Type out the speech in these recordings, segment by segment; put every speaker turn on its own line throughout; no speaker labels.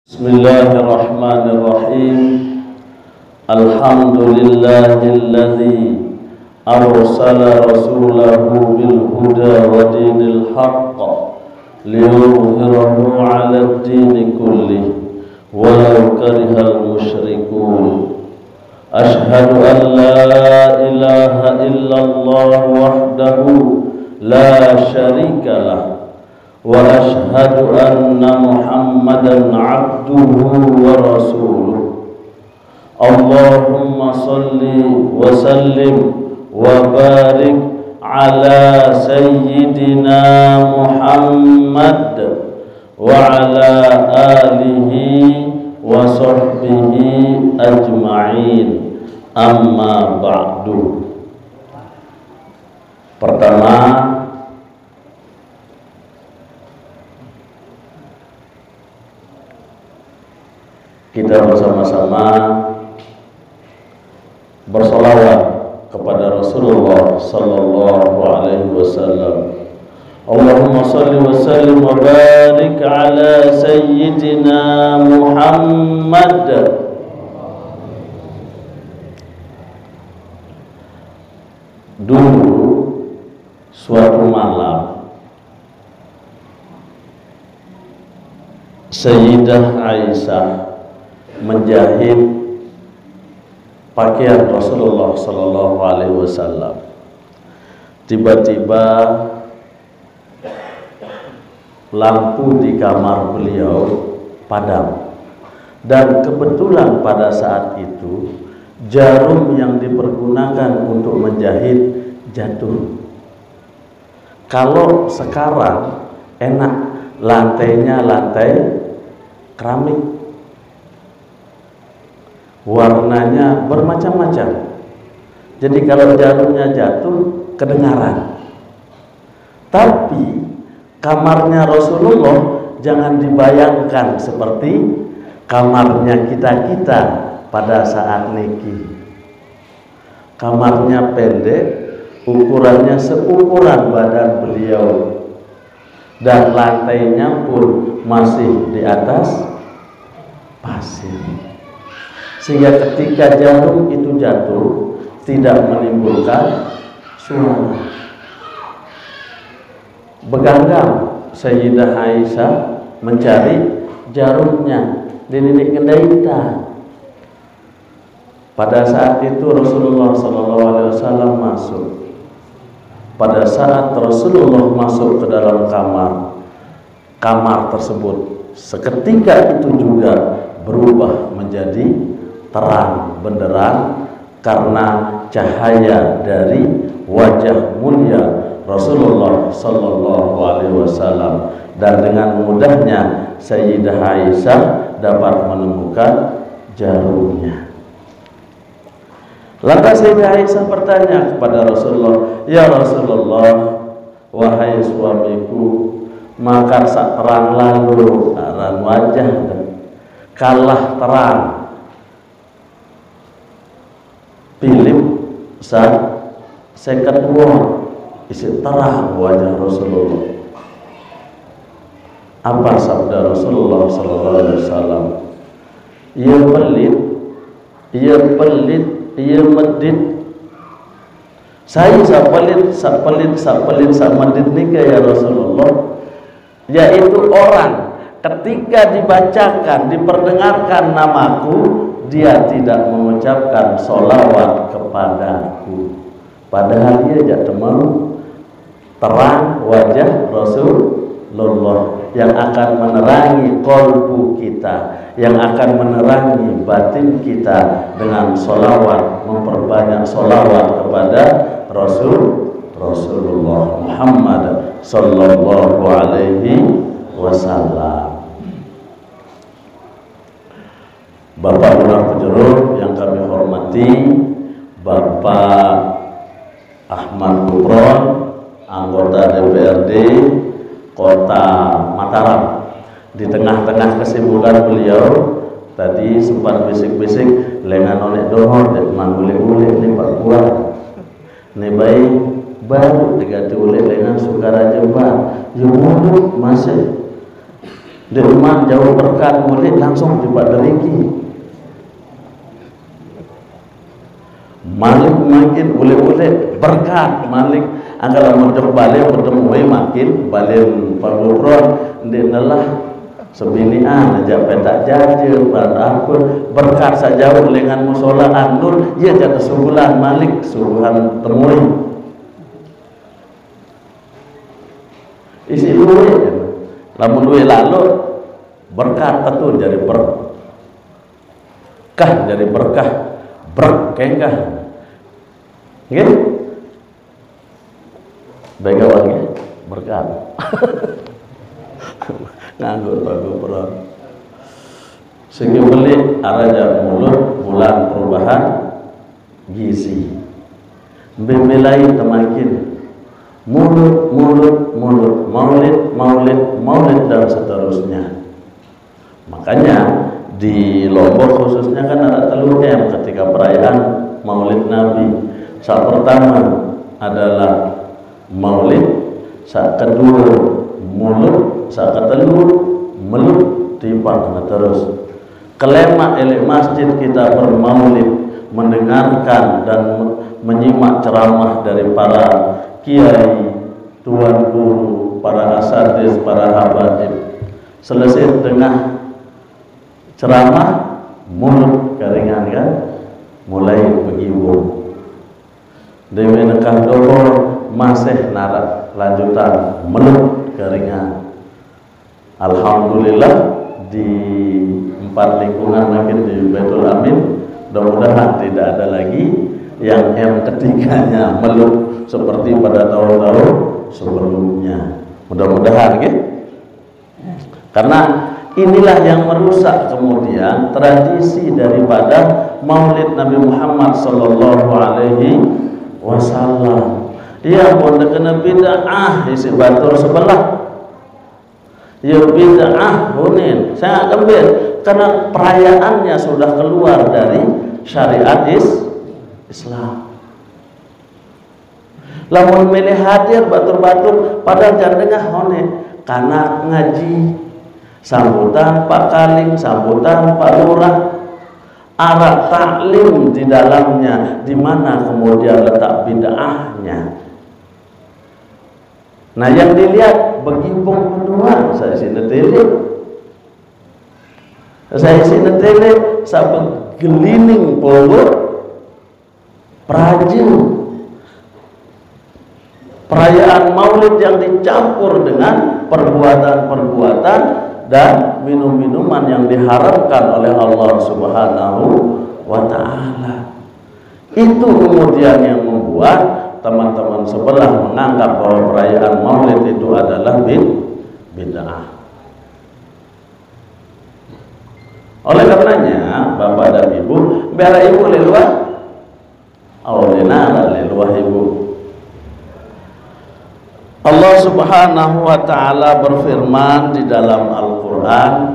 Bismillahirrahmanirrahim. Alhamdulillahilladzi arsala rasulahu bil huda wa dinil haqq liyudhhirahu 'alad dini kullih walau karihal musyrikun. Ashhadu an la ilaha illallah wahdahu la syarikalah wa ashhadu anna Muhammadan abduhu wa rasuluh. Allahumma salli wa sallim wa barik ala sayyidina Muhammad wa ala alihi wa sahbihi ajma'in. Amma ba'du. Pertama, kita bersama-sama bersolawat kepada Rasulullah sallallahu alaihi wasallam. Allahumma salli wa sallim wa barik ala sayyidina Muhammad. Dulu suatu malam Sayyidah Aisyah menjahit pakaian Rasulullah sallallahu alaihi wasallam. Tiba-tiba lampu di kamar beliau padam, dan kebetulan pada saat itu jarum yang dipergunakan untuk menjahit jatuh. Kalau sekarang enak, lantainya lantai keramik, warnanya bermacam-macam. Jadi kalau jarumnya jatuh kedengaran. Tapi kamarnya Rasulullah jangan dibayangkan seperti kamarnya kita-kita pada saat niki. Kamarnya pendek, ukurannya seukuran badan beliau, dan lantainya pun masih di atas pasir, sehingga ketika jarum itu jatuh tidak menimbulkan suara. Beganggam Sayyidah Aisyah mencari jarumnya di ninik kendaita. Pada saat itu Rasulullah SAW masuk. Pada saat Rasulullah masuk ke dalam kamar tersebut seketika itu juga berubah menjadi terang benderang karena cahaya dari wajah mulia Rasulullah sallallahu alaihi wasallam, dan dengan mudahnya Sayyidah Aisyah dapat menemukan jarumnya. Lantas Sayyidah Aisyah bertanya kepada Rasulullah, "Ya Rasulullah, wahai suamiku, maka sak terang lalu aran wajah kalah terang film saat second war isi terang wajah Rasulullah." Apa sabda Rasulullah sallallahu alaihi wasallam? "Ia pelit, ia medit. Saya sak pelit medit nika ya Rasulullah." Yaitu orang ketika dibacakan, diperdengarkan namaku, dia tidak mengucapkan sholawat kepadaku, padahal dia tidak mau terang wajah Rasulullah yang akan menerangi kolbu kita, yang akan menerangi batin kita dengan sholawat, memperbanyak sholawat kepada Rasulullah Muhammad sallallahu alaihi wasallam. Bapak Lurah Pejeruk yang kami hormati, Bapak Ahmad Gufron, anggota DPRD Kota Mataram. Di tengah-tengah kesibukan beliau tadi sempat bisik-bisik lengan oleh dohor dan manggule-gule ini Pak Buat ini baik baru diganti oleh lengan Sukaraja Pak Yumuduk masih Di rumah jauh berkat murid langsung cepat deriki. Malik makin boleh berkat Malik angkala mondok balik bertemu makin balik pagobron ndinalah sebinian aja petak jajil apa berkat saja dengan musola andur ia jatuh subulan Malik subuhan temui isi duit lamun duit lalu berkat itu jadi berkah jadi berkah berkengkah gitu baik awalnya berkat nganggur pagobron segi beli araja mulut bulan perubahan gizi bembelai temakin mulut maulid dan seterusnya. Makanya di Lombok khususnya kan ada telurnya ketika perayaan maulid Nabi. Saat pertama adalah maulid, saat kedua mulut, saat ketelur melut tiba terus. Kelema elek masjid kita bermaulid, mendengarkan dan menyimak ceramah dari para kiai, tuan guru, para asatidz, para habaib. Selesai tengah ceramah mulut keringan kan mulai begibung. Dewi nekah dobor masih narak lanjutan melut keringan. Alhamdulillah di 4 lingkungan makin di Baitul Amin mudah-mudahan tidak ada lagi yang ketiganya melut seperti pada tahun-tahun sebelumnya. Mudah-mudahan gitu. Karena inilah yang merusak kemudian tradisi daripada Maulid Nabi Muhammad sallallahu alaihi wasallam. Ia pun kena bid'ah isi batur sebelah. Ya bid'ah hunin. Saya ambil karena perayaannya sudah keluar dari syariat Islam. Lamun milih hadir batur-batur padahal jandengah hone karena ngaji sambutan Pak Kaling, sambutan Pak Lurah, arah taklim di dalamnya, di mana kemudian letak bid'ahnya. Nah yang dilihat begibung kedua, saya sini tele, sampai gelining polo perajin. Perayaan maulid yang dicampur dengan perbuatan-perbuatan dan minum-minuman yang diharamkan oleh Allah Subhanahu wa ta'ala. Itu kemudian yang membuat teman-teman sebelah menganggap bahwa perayaan maulid itu adalah bid'ah. Oleh karenanya Bapak dan Ibu, biar Ibu leluah awalina leluah Ibu. Allah Subhanahu wa ta'ala berfirman di dalam Al-Quran,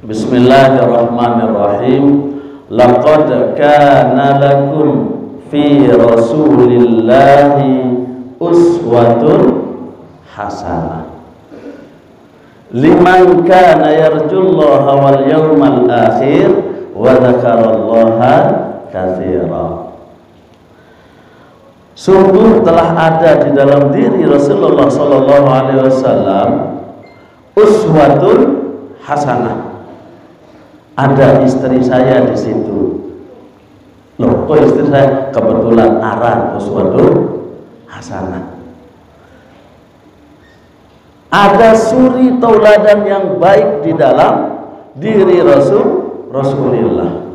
Bismillahirrahmanirrahim, laqad kana lakum fi rasulillahi uswatun hasanah liman kana yarjullaha wal yawmal akhir wa dzakarallaha katsira. Sungguh telah ada di dalam diri Rasulullah sallallahu alaihi wasallam uswatun hasanah. Ada istri saya di situ. Loh, kok istri saya kebetulan aran uswatun hasanah. Ada suri tauladan yang baik di dalam diri Rasulullah.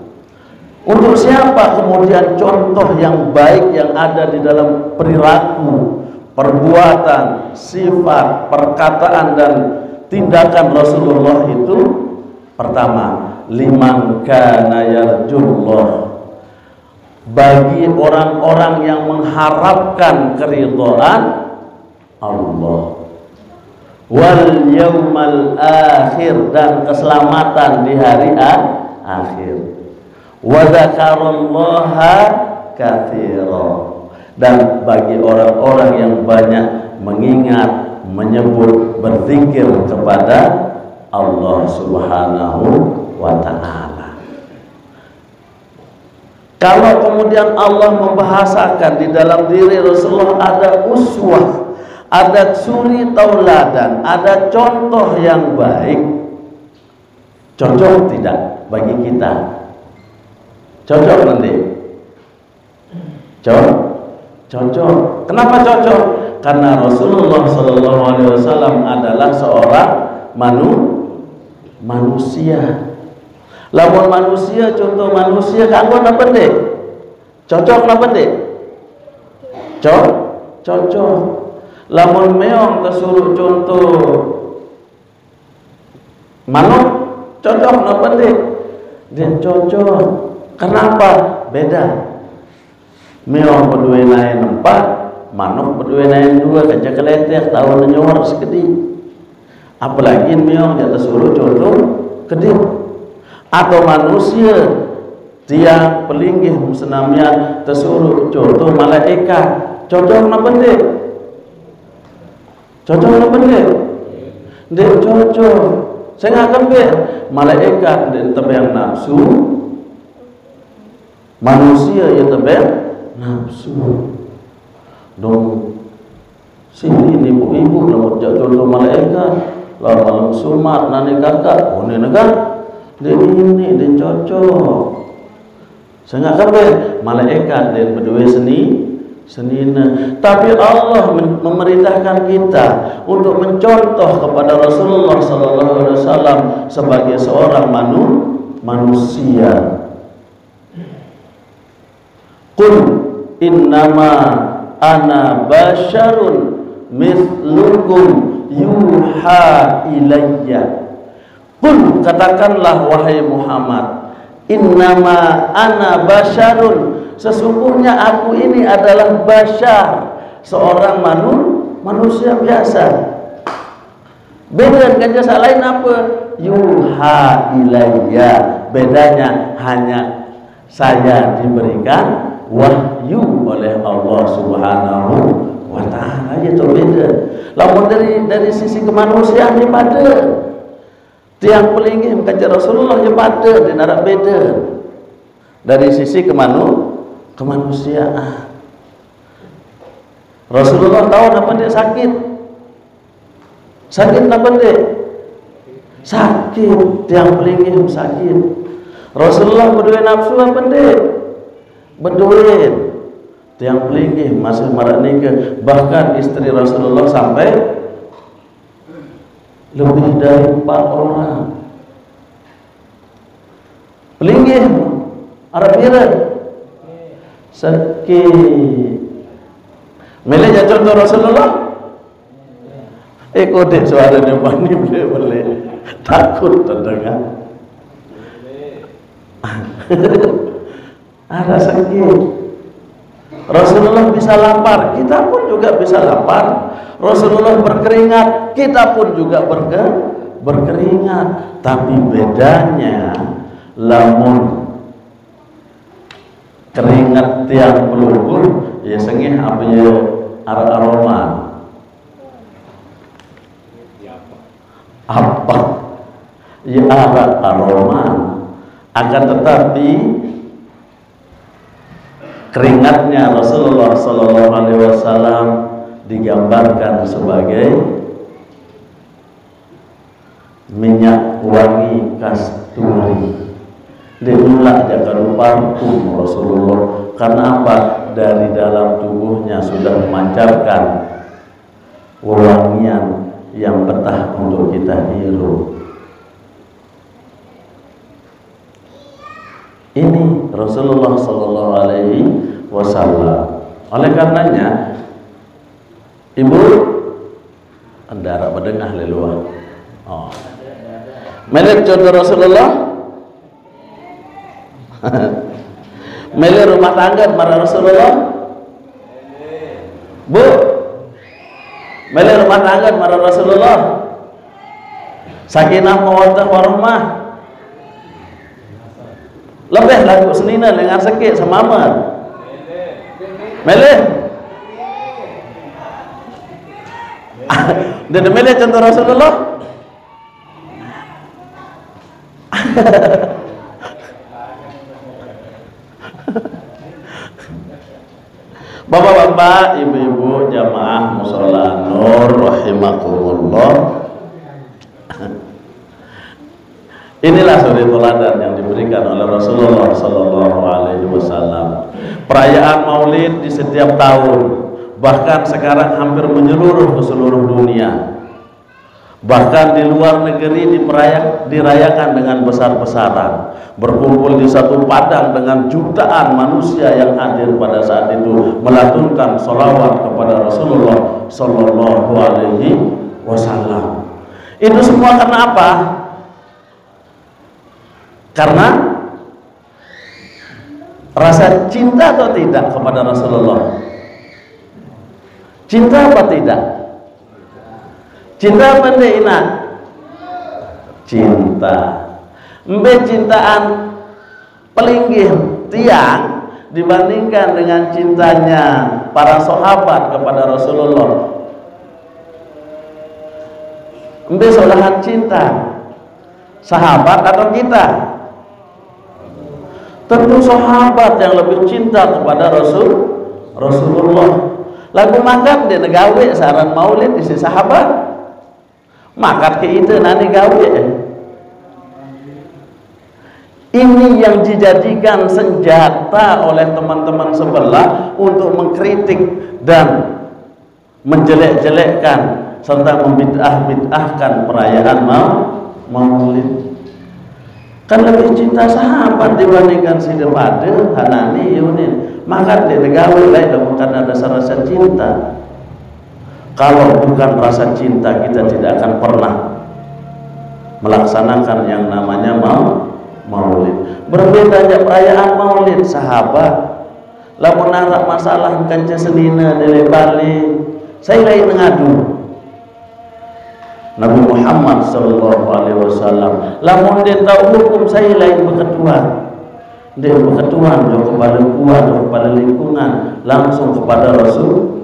Untuk siapa kemudian contoh yang baik yang ada di dalam perilaku, perbuatan, sifat, perkataan dan tindakan Rasulullah itu? Pertama, liman kana yarjullah, bagi orang-orang yang mengharapkan keridhaan Allah, wal yaumal akhir, dan keselamatan di hari akhir, wa dzakarallaha katsira, dan bagi orang-orang yang banyak mengingat, menyebut, berzikir kepada Allah Subhanahu wa ta'ala. Kalau kemudian Allah membahasakan di dalam diri Rasulullah ada uswah, ada suri tauladan, ada contoh yang baik, cocok tidak bagi kita? Cocok nanti? Cocok. Kenapa cocok? Karena Rasulullah SAW adalah seorang manusia. Lamun manusia, contoh manusia kanggo napa ndek? Cocok napa ndek? Cocok. Lamun meong tersuruh contoh manuk, cocok napa ndek? Dia cocok. Kenapa? Beda. Meong berdua naik 4, manuk berdua naik 2, kaca keletek, tahun nyor segede. Apalagi meong yang tersuruh contoh kedip. Atau manusia dia pelinggih senamian tersuruh contoh malaikat, cocok napa ndek? Cocok napa ndek? Ndek cocok. Saya ngakan be malaikat ndek tebeng nafsu, manusia ya tebeng nafsu. Dong sini ibu-ibu lamun contoh malaikat, lamun sumat nani kakak, ini negan ini dia cocok. Saya nggak kabeh malaikat dia berdua senina. Tapi Allah memerintahkan kita untuk mencontoh kepada Rasulullah SAW sebagai seorang manusia. Qul innama ana basyarun mithlukum yuha ilayya. Qul, katakanlah wahai Muhammad, innama ana basyarun, sesungguhnya aku ini adalah basyar, seorang manusia biasa. Beda dengan jasa lain apa? Yuha ilayya, bedanya hanya saya diberikan wahyu oleh Allah Subhanahu wa ta'ala, itu beda. Lamun dari sisi kemanusiaan ini pada tiang pelinggih kaca Rasulullah yang pada di narak beda dari sisi kemanusiaan. Rasulullah tahu apa dia sakit apa dia sakit, tiang pelinggih sakit. Rasulullah berdua nafsu apa dia berduit, tiang pelinggih masih marak nikah. Bahkan istri Rasulullah sampai lebih dari 4 orang. Pelinggih Arab Iran sakit. Melenya contoh Rasulullah. Kodek suaranya pani boleh takut terdengar. Ada sakit. Rasulullah bisa lapar, kita pun juga bisa lapar. Rasulullah berkeringat, kita pun juga berkeringat. Tapi bedanya, lamun keringat tiang pelupur, ya sengih apa ya aroma. Apa? Ya aroma. Akan tetapi keringatnya Rasulullah SAW digambarkan sebagai minyak wangi kasturi. Diulak jangan parfum Rasulullah. Karena apa? Dari dalam tubuhnya sudah memancarkan wewangian yang betah untuk kita hirup. Ini Rasulullah SAW. Oleh karenanya, ibu andara berdengah leluah. Melihat contoh Rasulullah, melihat rumah tangga marah Rasulullah, bu, melihat rumah tangga marah Rasulullah, sakinah mawaddah warahmah. Lebih lagu senina dengan sakit sama amat. Melih. Dan melih contoh Rasulullah. Bapak-bapak, ibu-ibu, jamaah mushola Nur rahimakumullah. Inilah suri teladan yang diberikan oleh Rasulullah Sallallahu Alaihi Wasallam. Perayaan Maulid di setiap tahun, bahkan sekarang hampir menyeluruh ke seluruh dunia. Bahkan di luar negeri dirayakan dengan besar-besaran. Berkumpul di satu padang dengan jutaan manusia yang hadir pada saat itu, melantunkan sholawat kepada Rasulullah Sallallahu Alaihi Wasallam. Itu semua karena apa? Karena rasa cinta atau tidak kepada Rasulullah? Cinta apa tidak? Cinta apa tidak? Cinta. Mbe cintaan pelinggih tiang dibandingkan dengan cintanya para sahabat kepada Rasulullah. Mbe saudara cinta sahabat atau kita? Tentu sahabat yang lebih cinta kepada Rasulullah. Lagu makan dia gawe saran Maulid di si sahabat. Makat ke itu nanti gawe. Ini yang dijadikan senjata oleh teman-teman sebelah untuk mengkritik dan menjelek-jelekkan serta membid'ah-bid'ahkan perayaan Maulid. Kan lebih cinta sahabat dibandingkan si daripada Hanani Yunin. Maka dia gawe lain bukan ada rasa cinta. Kalau bukan rasa cinta, kita tidak akan pernah melaksanakan yang namanya Maulid. Berbedanya perayaan Maulid sahabat. Lamun ada masalah kanca senina dari Bali, saya lain ngadu. Nabi Muhammad Sallallahu Alaihi Wasallam. Lamun dia tahu hukum, saya lain berketuan. Dia berketuan kepada kuat, kepada lingkungan, langsung kepada Rasulullah.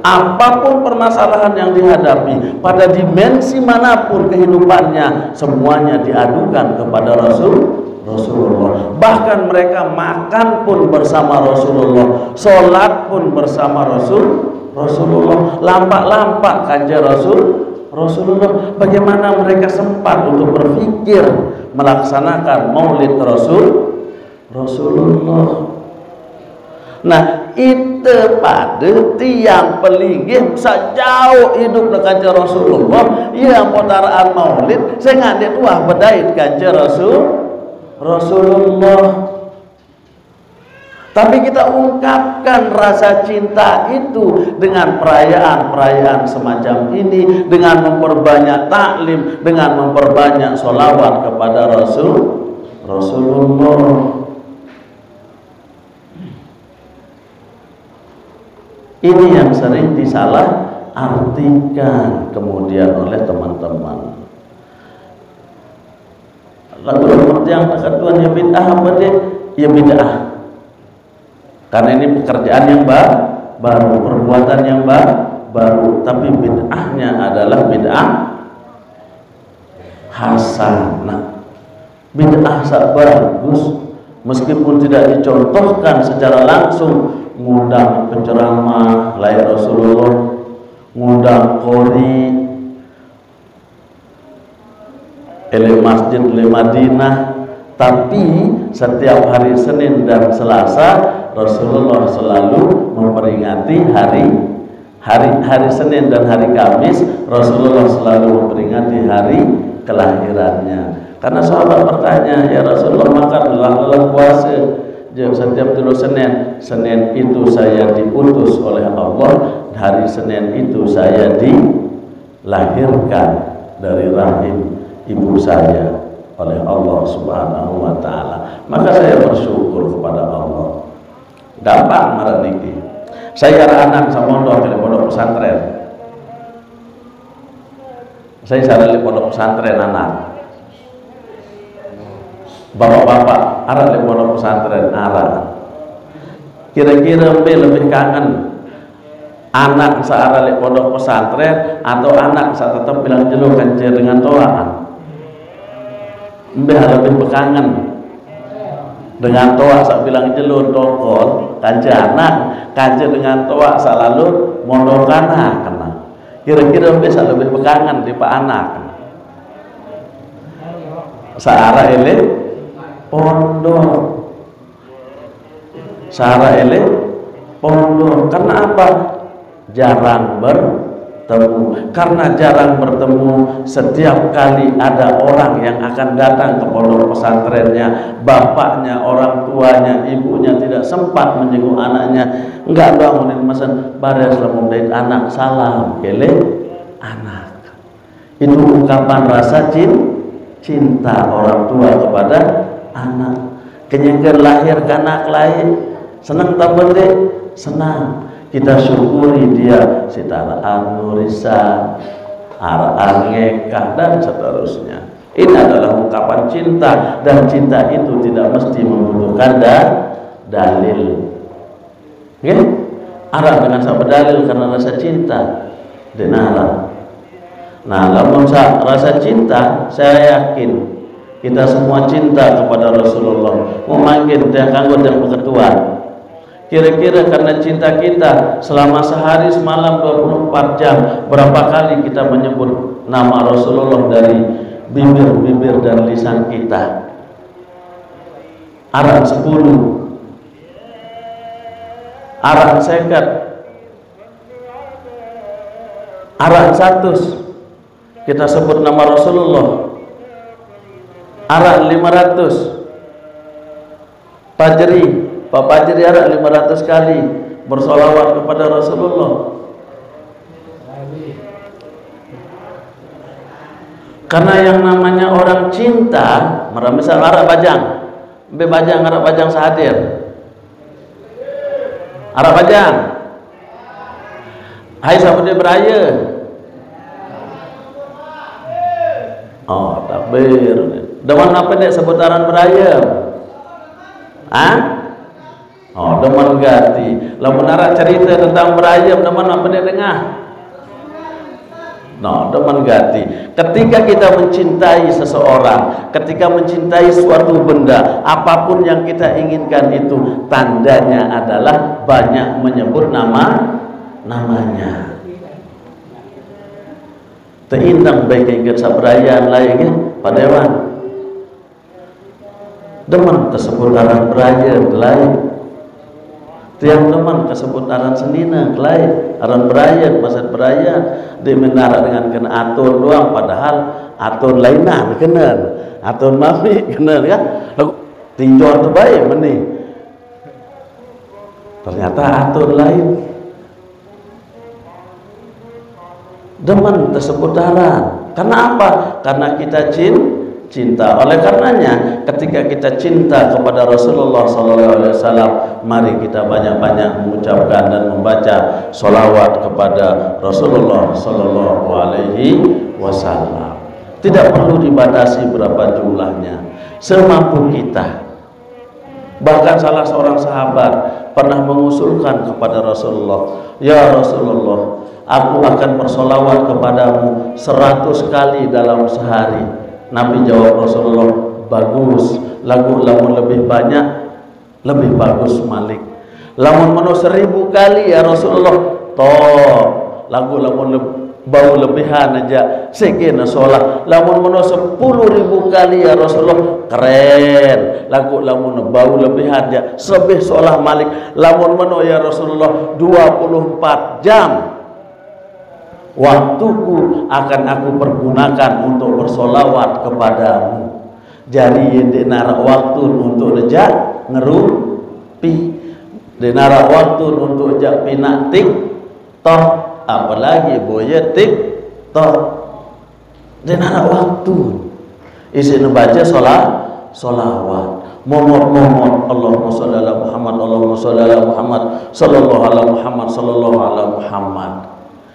Apapun permasalahan yang dihadapi pada dimensi manapun kehidupannya, semuanya diadukan kepada Rasulullah. Bahkan mereka makan pun bersama Rasulullah, sholat pun bersama Rasulullah, lampak-lampak kanjeng Rasulullah. Bagaimana mereka sempat untuk berpikir melaksanakan Maulid Rasulullah. Nah, itu pada tiang pelinggih sejauh hidup dengan Rasulullah yang potaraan Maulid saya ngadek wah bedait kanjeng Rasulullah. Tapi kita ungkapkan rasa cinta itu dengan perayaan-perayaan semacam ini, dengan memperbanyak taklim, dengan memperbanyak sholawat kepada Rasulullah. Ini yang sering disalah artikan kemudian oleh teman-teman. Lagu seperti yang kedua ya bid'ah apa dia? Ya bid'ah. Karena ini pekerjaan yang baru, perbuatan yang baru, tapi bid'ahnya adalah bid'ah hasanah. Bid'ah bagus meskipun tidak dicontohkan secara langsung. Ngundang penceramah lain Rasulullah, ngundang qori ele masjid le Madinah, tapi setiap hari Senin dan Selasa Rasulullah selalu memperingati hari Senin dan hari Kamis Rasulullah selalu memperingati hari kelahirannya. Karena sahabat bertanya, ya Rasulullah makanlah puasa setiap dulu Senin itu saya diutus oleh Allah, hari Senin itu saya dilahirkan dari rahim ibu saya oleh Allah Subhanahu wa Ta'ala. Maka saya bersyukur kepada Allah. Gampang marah niki. Saya kira anak sama di pondok pesantren. Saya di pondok pesantren anak. Bapak-bapak arah di pondok pesantren arah. Kira-kira lebih kangen anak searah di pondok pesantren atau anak saat tetap bilang jelukan dengan toaan. mbeh lebih bekangan dengan toa sak bilang jelur tokol kanca anak kanca dengan toa sak lalu mondokana kena kira-kira mbeh sak lebih bekangan di pak anak searah ele pondok searah ele pondok. Karena apa? Jarang bertemu. Karena jarang bertemu, setiap kali ada orang yang akan datang ke pondok pesantrennya, bapaknya, orang tuanya, ibunya tidak sempat menjenguk anaknya, enggak bangunin mesen baris lemong anak salam kele anak. Itu ungkapan rasa cinta orang tua kepada anak. Kenyangkan lahir anak lain senang tak bende senang, kita syukuri dia sitara anurisa arangekah dan seterusnya. Ini adalah ungkapan cinta, dan cinta itu tidak mesti membutuhkan dalil. Okay? Arah dengan sabda dalil karena rasa cinta denara. Nah, lamun rasa cinta, saya yakin kita semua cinta kepada Rasulullah. Memanggil dia kanggo yang berketuan. Kira-kira karena cinta kita selama sehari semalam 24 jam, berapa kali kita menyebut nama Rasulullah dari bibir-bibir dan lisan kita? Arah 10, arah 50, arah 100 kita sebut nama Rasulullah. Arah 500 Fajri, Pak Fajri arah 500 kali bersolawat kepada Rasulullah. Karena yang namanya orang cinta, misal arah bajang, arah bajang sahadir, arah bajang, hai sahabat beraya. Oh, takbir. Dewan apa nih seputaran beraya? Oh, dewan ganti. Lamun arah cerita tentang beraya, dewan apa nih dengar? No, dewan ganti. Ketika kita mencintai seseorang, ketika mencintai suatu benda, apapun yang kita inginkan itu, tandanya adalah banyak menyebut namanya. Teindang baik ingat sabrayaan lainnya pada dewan. Deman tersebut aran beraya lain, tiang deman tersebut aran senina lain, aran beraya maksud beraya di menara dengan kena atur doang, padahal atur lainan kenal, atur mami kenal ya, lagu tinjau tu baik meni, ternyata atur lain. Deman tersebut aran, karena apa? Karena kita cinta. Oleh karenanya ketika kita cinta kepada Rasulullah SAW, mari kita banyak-banyak mengucapkan dan membaca sholawat kepada Rasulullah SAW. Tidak perlu dibatasi berapa jumlahnya, semampu kita. Bahkan salah seorang sahabat pernah mengusulkan kepada Rasulullah, ya Rasulullah, aku akan bersolawat kepadamu 100 kali dalam sehari. Nabi jawab Rasulullah, bagus, lamun lebih banyak lebih bagus malik. Lamun menu 1000 kali ya Rasulullah, toh lamun bau lebihan aja segena sholat. Lamun menu 10.000 kali ya Rasulullah, keren. Lamun bau lebihan aja sebih sholat malik. Lamun menu ya Rasulullah 24 jam waktuku akan aku pergunakan untuk bersolawat kepadamu. Jadi denara waktu untuk rejak ngerupi, denara waktu untuk jak pinatik toh, apalagi boyetik toh, denara waktu isi baca solawat momot Allahumma sholli ala Muhammad, Allahumma sholli ala Muhammad, sallallahu ala Muhammad, sallallahu ala Muhammad.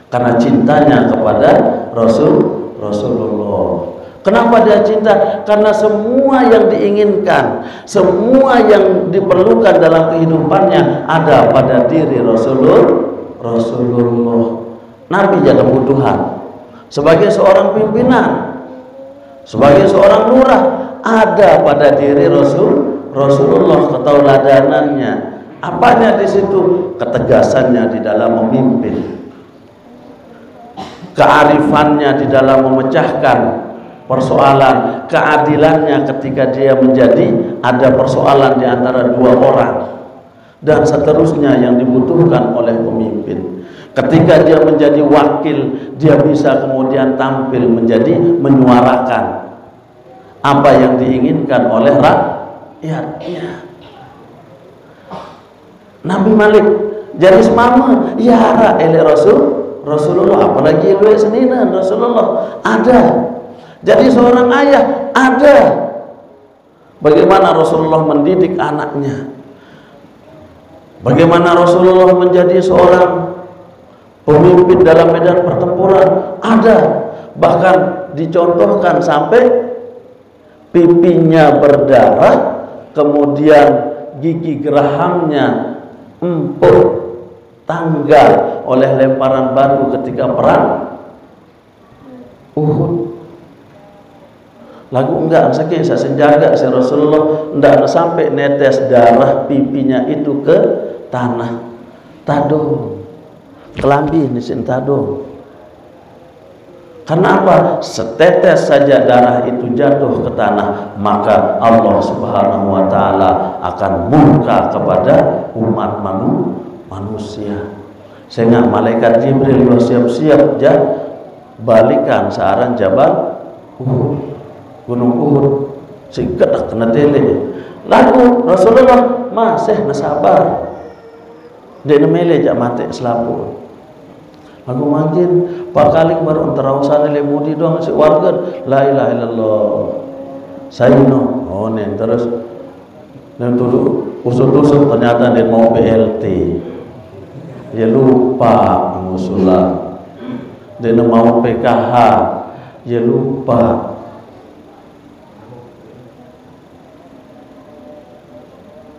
Karena cintanya kepada Rasulullah. Kenapa dia cinta? Karena semua yang diinginkan, semua yang diperlukan dalam kehidupannya ada pada diri Rasulullah. Nabi jadi kebutuhan sebagai seorang pimpinan, sebagai seorang lurah, ada pada diri Rasulullah ketauladanannya. Apanya di situ? Ketegasannya di dalam memimpin, kearifannya di dalam memecahkan persoalan, keadilannya ketika dia menjadi ada persoalan di antara dua orang, dan seterusnya yang dibutuhkan oleh pemimpin. Ketika dia menjadi wakil, dia bisa kemudian tampil menjadi menyuarakan apa yang diinginkan oleh rakyatnya. Nabi Malik jadi semama ya ele Rasulullah, apalagi lu seninan Rasulullah ada. Jadi seorang ayah ada. Bagaimana Rasulullah mendidik anaknya, bagaimana Rasulullah menjadi seorang pemimpin dalam medan pertempuran ada. Bahkan dicontohkan sampai pipinya berdarah, kemudian gigi gerahamnya empuk tanggal oleh lemparan batu ketika perang Uhud. Lagu enggak saking saya senjaga si Rasulullah enggak sampai netes darah pipinya itu ke tanah. Tado kelambi di sini tado. Karena apa? Setetes saja darah itu jatuh ke tanah, maka Allah Subhanahu wa taala akan murka kepada umat manusia. Sehingga malaikat Jibril siap-siap balikan searan Jabal Uhud, Gunung Uhud, singkat kena tele. Lalu Rasulullah masih nasabar. Dia nemele jak mati selaput. Aku makin pak kali baru terawusan le mudi doang si warga la ilaha illallah sayno oh nen terus nen tuh usut-usut ternyata dia mau BLT ya lupa musulah dia mau PKH ya lupa.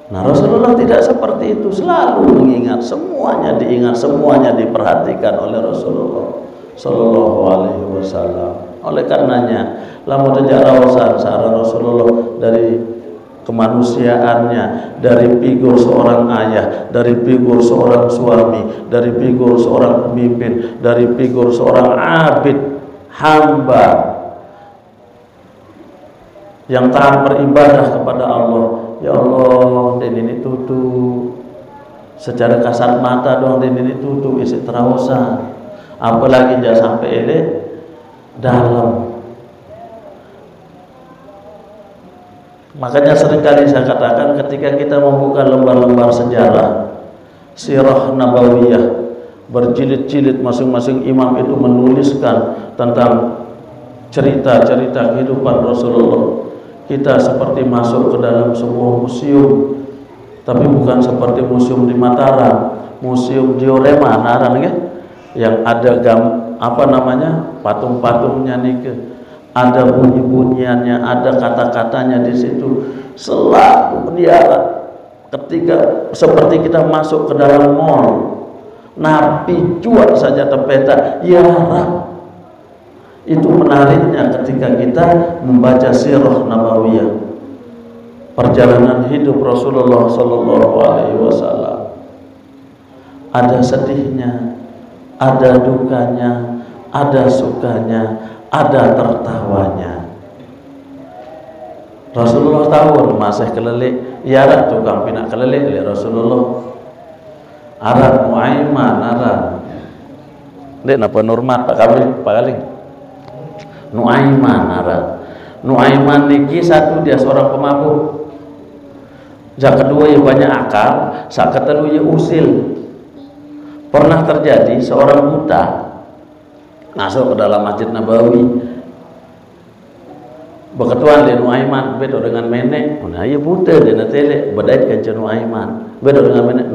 Nah Rasulullah tidak seperti itu, selalu mengingat, semuanya diingat, semuanya diperhatikan oleh Rasulullah Sallallahu Alaihi Wasallam. Oleh karenanya, lamun rawasan seorang Rasulullah dari kemanusiaannya, dari figur seorang ayah, dari figur seorang suami, dari figur seorang pemimpin, dari figur seorang abid, hamba yang taat beribadah kepada Allah. Ya Allah, dan ini tutup secara kasat mata dong, dan ini tutup isi terawusan, apalagi jangan sampai ele dalam. Makanya seringkali saya katakan ketika kita membuka lembar-lembar sejarah sirah nabawiyah berjilid-jilid, masing-masing imam itu menuliskan tentang cerita-cerita kehidupan Rasulullah. Kita seperti masuk ke dalam sebuah museum, tapi bukan seperti museum di Mataram, museum diorama naran ya, yang ada patung-patungnya nih, ada bunyi-bunyiannya, ada kata-katanya di situ, selalu melihat. Ketika seperti kita masuk ke dalam mall, napi cuat saja terpeta, ya Rab. Itu menariknya ketika kita membaca sirah nabawiyah, perjalanan hidup Rasulullah Sallallahu Alaihi Wasallam. Ada sedihnya, ada dukanya, ada sukanya, ada tertawanya. Rasulullah tahu masih kelelik, ya tukang pinak kelelik oleh Rasulullah. Arab Muaiman arab. Dek napa Nurmat Pak Kaling. Nuaiman arah. Nuaiman niki satu dia seorang pemabuk. Yang kedua ya banyak akal, sak ketelu ya usil. Pernah terjadi seorang buta masuk ke dalam Masjid Nabawi. Beketuan dia Nuaiman beda dengan menek. Nah ya buta dia natele bedait kan Nuaiman. Beda dengan menek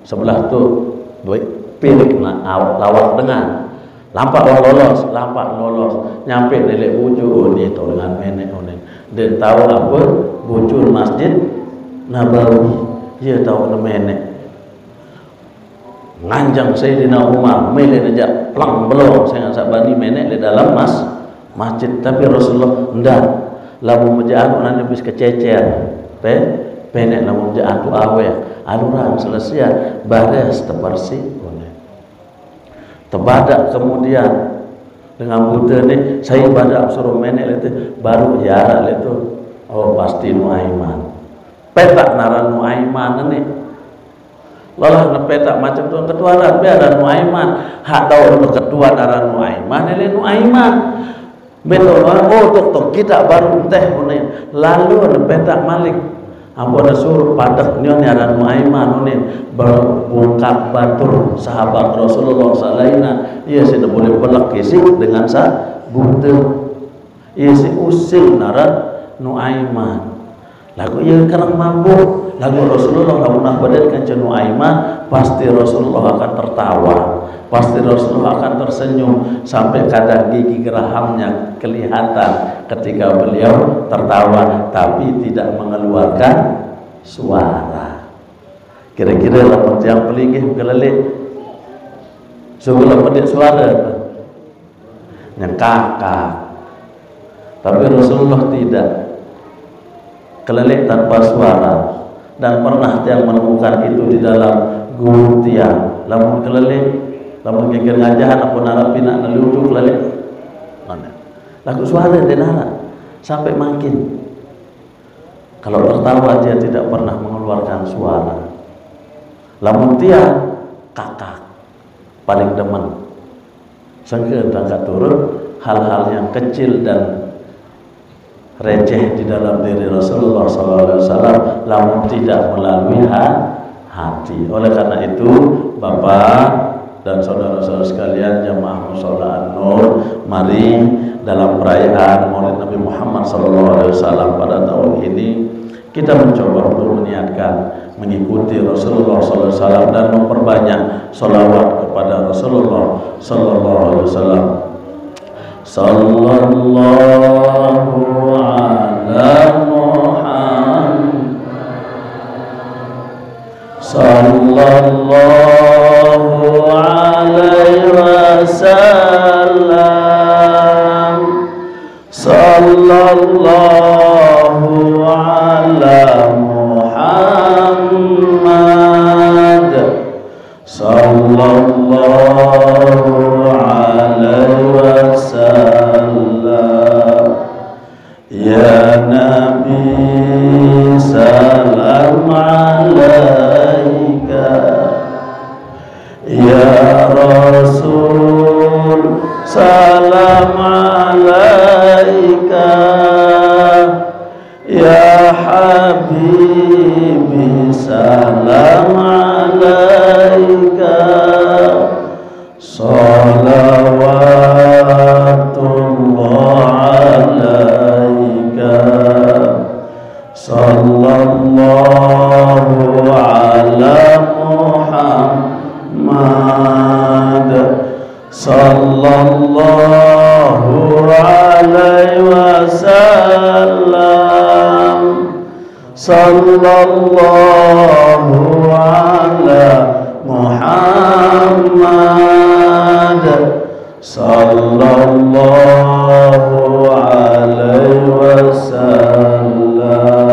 sebelah tu dua pilik lawak dengan lampak lolos nyampe nilai wujud ini tahu dengan menek dan tahu apa wujud Masjid Nabawi dia tahu menek nganjang Sayyidina Umar milih aja plang belum saya nggak sabani menek di dalam masjid, tapi Rasulullah enggak lamun mejaan orang bis kececer penek lamun mejaan tu awe aluran selesai bares tebersih tebadak kemudian dengan Buddha ni saya badak suruh menek itu baru ya itu oh pasti Nuaiman petak naran Nuaiman ni lalah nepetak macam tu ketuaran biar Nuaiman hak tahu untuk ketua naran Nuaiman ini Nuaiman betul oh tok kita baru teh punya lalu nepetak Malik ampun suruh padak nyon naran Nuaiman ni berbungkap batur sahabat Rasulullah sallallahu iya sih boleh pelak kisik dengan Buddha iya sih usil naran Nuaiman lagu ia kerang mabuk lagu Rasulullah lagu nak badankan Nuaiman pasti Rasulullah akan tertawa pasti Rasulullah akan tersenyum sampai kadang gigi gerahamnya kelihatan ketika beliau tertawa tapi tidak mengeluarkan suara. Kira-kira lamun yang pelingih kelelek sebelum pedik suara nyengkakak tapi Rasulullah tidak kelelek tanpa suara dan pernah yang menemukan itu di dalam guru tiang lamun kelelek lamun kekir ngajahan aku narapina nalucu kelelek mana lagu suara dia nara sampai makin kalau tertawa dia tidak pernah mengeluarkan suara lamun tiang kakak paling demen sengke dan turun hal-hal yang kecil dan receh di dalam diri Rasulullah SAW lamun tidak melalui hati. Oleh karena itu Bapak dan saudara-saudara sekalian jamaah mushola An-Nur, mari dalam perayaan Maulid Nabi Muhammad SAW pada tahun ini kita mencoba untuk meniatkan mengikuti Rasulullah SAW dan memperbanyak sholawat kepada Rasulullah SAW. Sallallahu ala Muhammad sallallahu alaihi wasallam sallallahu ala Muhammad sallallahu alaihi wasallam ya Nabi salam alaika ya Rasul salam alaika ya Habibi salam alaika salawatullah alaika sallallahu ala Muhammad sallallahu alaihi wasallam sallallahu ala Muhammad sallallahu alaihi wasallam.